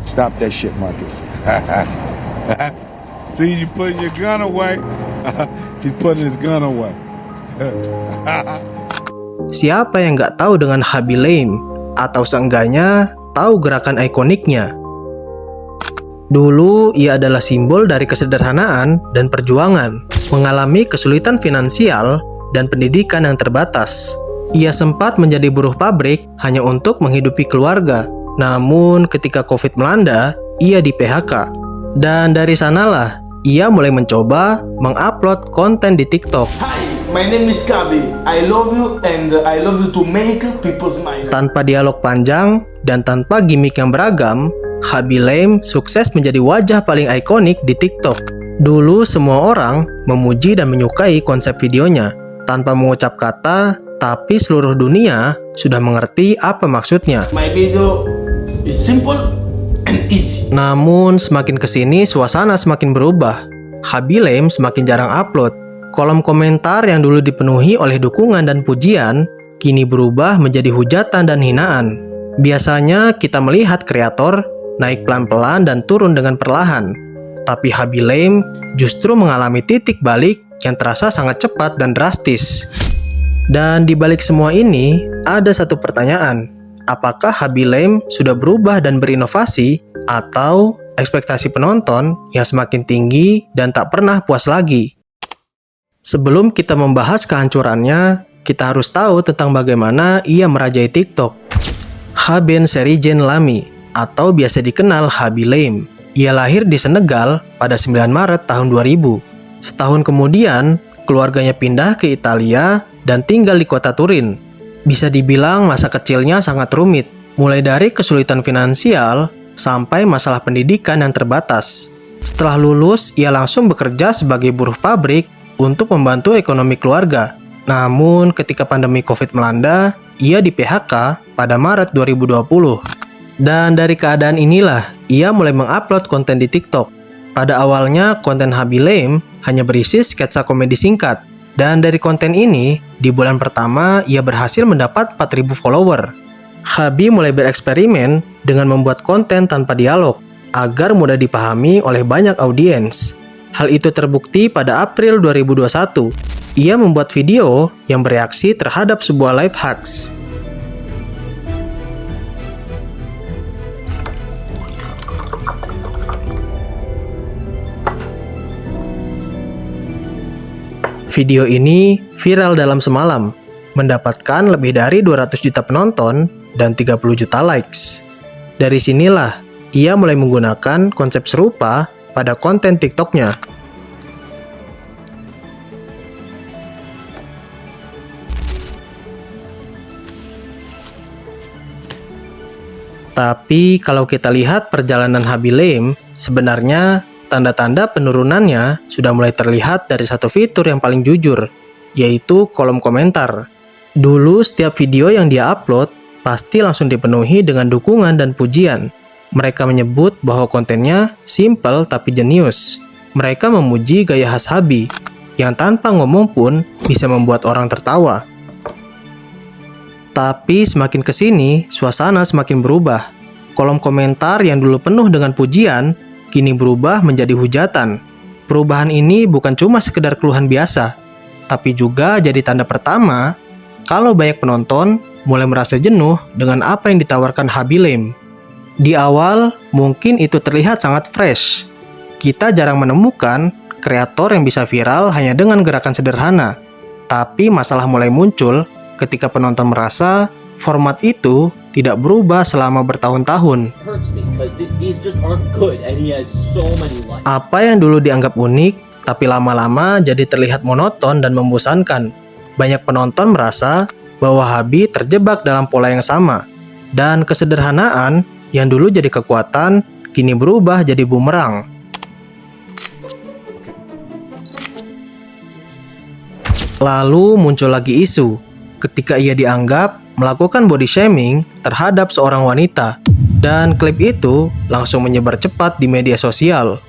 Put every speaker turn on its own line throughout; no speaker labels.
Stop that shit, Marcus. See, you putting your gun away. He's putting his gun away.
Siapa yang nggak tahu dengan Khaby Lame? Atau seenggaknya tahu gerakan ikoniknya? Dulu ia adalah simbol dari kesederhanaan dan perjuangan, mengalami kesulitan finansial dan pendidikan yang terbatas. Ia sempat menjadi buruh pabrik hanya untuk menghidupi keluarga. Namun ketika COVID melanda, ia di PHK. Dan dari sanalah ia mulai mencoba mengupload konten di TikTok.
Hi, my name is Khaby. I love you and I love you to make people smile.
Tanpa dialog panjang dan tanpa gimmick yang beragam, Khaby Lame sukses menjadi wajah paling ikonik di TikTok. Dulu semua orang memuji dan menyukai konsep videonya. Tanpa mengucap kata, tapi seluruh dunia sudah mengerti apa maksudnya.
My video is simple and easy.
Namun semakin kesini suasana semakin berubah. Khaby Lame semakin jarang upload. Kolom komentar yang dulu dipenuhi oleh dukungan dan pujian, kini berubah menjadi hujatan dan hinaan. Biasanya kita melihat kreator naik pelan-pelan dan turun dengan perlahan. Tapi Khaby Lame justru mengalami titik balik yang terasa sangat cepat dan drastis. Dan di balik semua ini, ada satu pertanyaan. Apakah Khaby Lame sudah berubah dan berinovasi, atau ekspektasi penonton yang semakin tinggi dan tak pernah puas lagi? Sebelum kita membahas kehancurannya, kita harus tahu tentang bagaimana ia merajai TikTok. Khaben Serigne Lamy, atau biasa dikenal Khaby Lame. Ia lahir di Senegal pada 9 Maret tahun 2000. Setahun kemudian, keluarganya pindah ke Italia dan tinggal di kota Turin. Bisa dibilang masa kecilnya sangat rumit, mulai dari kesulitan finansial sampai masalah pendidikan yang terbatas. Setelah lulus, ia langsung bekerja sebagai buruh pabrik untuk membantu ekonomi keluarga. Namun, ketika pandemi COVID melanda, ia di PHK pada Maret 2020. Dan dari keadaan inilah, ia mulai mengupload konten di TikTok. Pada awalnya, konten Khaby Lame hanya berisi sketsa komedi singkat. Dan dari konten ini, di bulan pertama, ia berhasil mendapat 4.000 follower. Khaby mulai bereksperimen dengan membuat konten tanpa dialog, agar mudah dipahami oleh banyak audiens. Hal itu terbukti pada April 2021. Ia membuat video yang bereaksi terhadap sebuah life hacks. Video ini viral dalam semalam, mendapatkan lebih dari 200 juta penonton dan 30 juta likes. Dari sinilah, ia mulai menggunakan konsep serupa pada konten TikTok-nya. Tapi kalau kita lihat perjalanan Khaby Lame, sebenarnya tanda-tanda penurunannya sudah mulai terlihat dari satu fitur yang paling jujur, yaitu kolom komentar. Dulu setiap video yang dia upload pasti langsung dipenuhi dengan dukungan dan pujian. Mereka menyebut bahwa kontennya simple tapi jenius. Mereka memuji gaya khas Khaby, yang tanpa ngomong pun bisa membuat orang tertawa. Tapi semakin kesini, suasana semakin berubah. Kolom komentar yang dulu penuh dengan pujian, kini berubah menjadi hujatan. Perubahan ini bukan cuma sekedar keluhan biasa, tapi juga jadi tanda pertama kalau banyak penonton mulai merasa jenuh dengan apa yang ditawarkan Khaby Lame. Di awal, mungkin itu terlihat sangat fresh. Kita jarang menemukan kreator yang bisa viral hanya dengan gerakan sederhana. Tapi masalah mulai muncul ketika penonton merasa format itu tidak berubah selama bertahun-tahun. Apa yang dulu dianggap unik, tapi lama-lama jadi terlihat monoton dan membosankan. Banyak penonton merasa bahwa Khaby terjebak dalam pola yang sama. Dan kesederhanaan yang dulu jadi kekuatan, kini berubah jadi bumerang. Lalu muncul lagi isu ketika ia dianggap melakukan body shaming terhadap seorang wanita, dan klip itu langsung menyebar cepat di media sosial.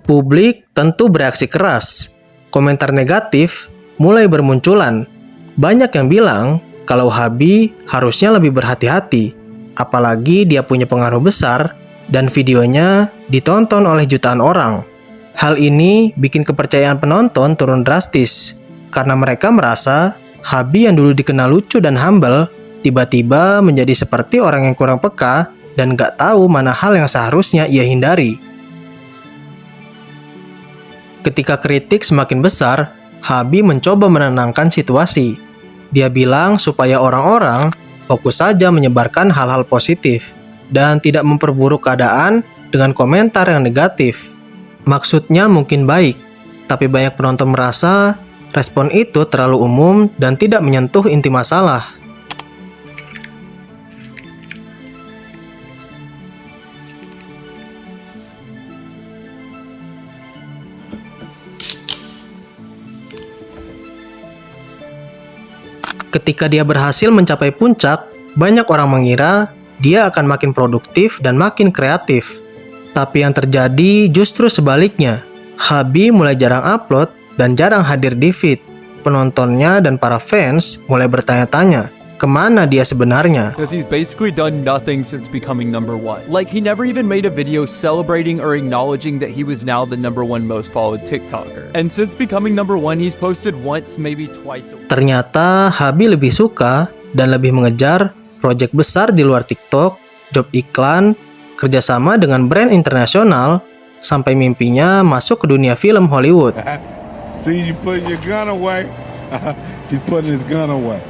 Publik tentu bereaksi keras. Komentar negatif mulai bermunculan. Banyak yang bilang kalau Habib harusnya lebih berhati-hati, apalagi dia punya pengaruh besar dan videonya ditonton oleh jutaan orang. Hal ini bikin kepercayaan penonton turun drastis, karena mereka merasa Habib yang dulu dikenal lucu dan humble, tiba-tiba menjadi seperti orang yang kurang peka dan gak tahu mana hal yang seharusnya ia hindari. Ketika kritik semakin besar, Habib mencoba menenangkan situasi. Dia bilang supaya orang-orang fokus saja menyebarkan hal-hal positif dan tidak memperburuk keadaan dengan komentar yang negatif. Maksudnya mungkin baik, tapi banyak penonton merasa respon itu terlalu umum dan tidak menyentuh inti masalah. Ketika dia berhasil mencapai puncak, banyak orang mengira dia akan makin produktif dan makin kreatif. Tapi yang terjadi justru sebaliknya. Habib mulai jarang upload dan jarang hadir di feed. Penontonnya dan para fans mulai bertanya-tanya, kemana dia sebenarnya?
Because he's basically done nothing since becoming #1. Like, he never even made a video celebrating or acknowledging that he was now the #1 most followed TikToker. And since becoming #1, he's posted once, maybe twice a week.
Ternyata Habib lebih suka dan lebih mengejar proyek besar di luar TikTok, job iklan, kerjasama dengan brand internasional, sampai mimpinya masuk ke dunia film Hollywood.
See, you putting your gun away. He's putting his gun away.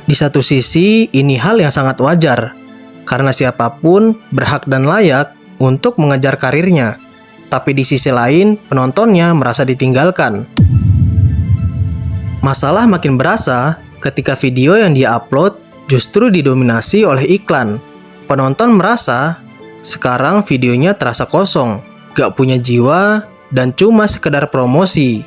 Di satu sisi, ini hal yang sangat wajar, karena siapapun berhak dan layak untuk mengejar karirnya. Tapi di sisi lain, penontonnya merasa ditinggalkan. Masalah makin berasa ketika video yang dia upload justru didominasi oleh iklan. Penonton merasa sekarang videonya terasa kosong, gak punya jiwa, dan cuma sekedar promosi.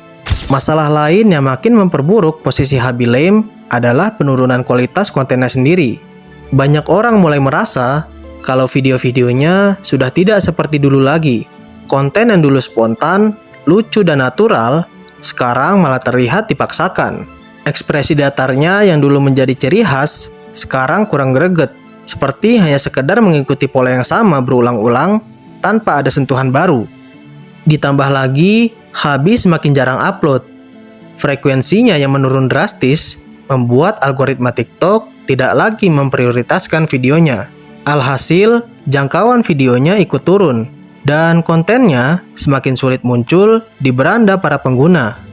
Masalah lain yang makin memperburuk posisi Habib Lame adalah penurunan kualitas kontennya sendiri. Banyak orang mulai merasa kalau video-videonya sudah tidak seperti dulu lagi. Konten yang dulu spontan, lucu dan natural, sekarang malah terlihat dipaksakan. Ekspresi datarnya yang dulu menjadi ciri khas, sekarang kurang greget. Seperti hanya sekedar mengikuti pola yang sama berulang-ulang tanpa ada sentuhan baru. Ditambah lagi, Habib semakin jarang upload. Frekuensinya yang menurun drastis membuat algoritma TikTok tidak lagi memprioritaskan videonya. Alhasil, jangkauan videonya ikut turun dan kontennya semakin sulit muncul di beranda para pengguna.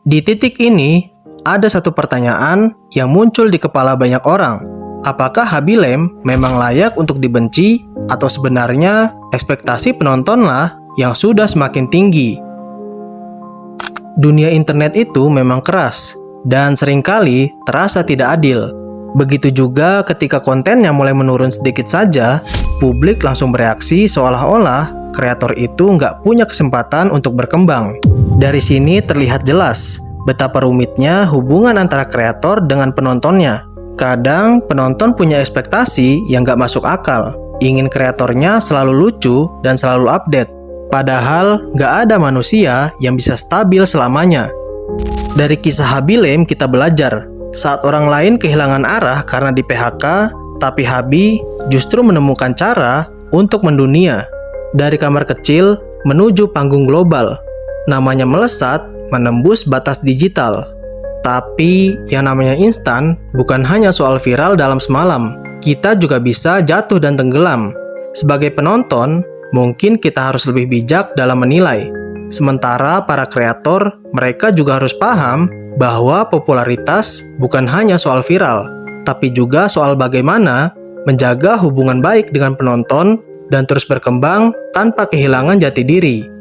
Di titik ini, ada satu pertanyaan yang muncul di kepala banyak orang. Apakah Habib Lame memang layak untuk dibenci atau sebenarnya ekspektasi penontonlah yang sudah semakin tinggi? Dunia internet itu memang keras dan seringkali terasa tidak adil. Begitu juga ketika kontennya mulai menurun sedikit saja, publik langsung bereaksi seolah-olah kreator itu nggak punya kesempatan untuk berkembang. Dari sini terlihat jelas betapa rumitnya hubungan antara kreator dengan penontonnya. Kadang penonton punya ekspektasi yang nggak masuk akal, ingin kreatornya selalu lucu dan selalu update. Padahal nggak ada manusia yang bisa stabil selamanya. Dari kisah Habib Lame kita belajar, saat orang lain kehilangan arah karena di PHK, tapi Habib justru menemukan cara untuk mendunia. Dari kamar kecil menuju panggung global. Namanya melesat menembus batas digital. Tapi yang namanya instan bukan hanya soal viral dalam semalam. Kita juga bisa jatuh dan tenggelam. Sebagai penonton, mungkin kita harus lebih bijak dalam menilai. Sementara para kreator, mereka juga harus paham bahwa popularitas bukan hanya soal viral, tapi juga soal bagaimana menjaga hubungan baik dengan penonton dan terus berkembang tanpa kehilangan jati diri.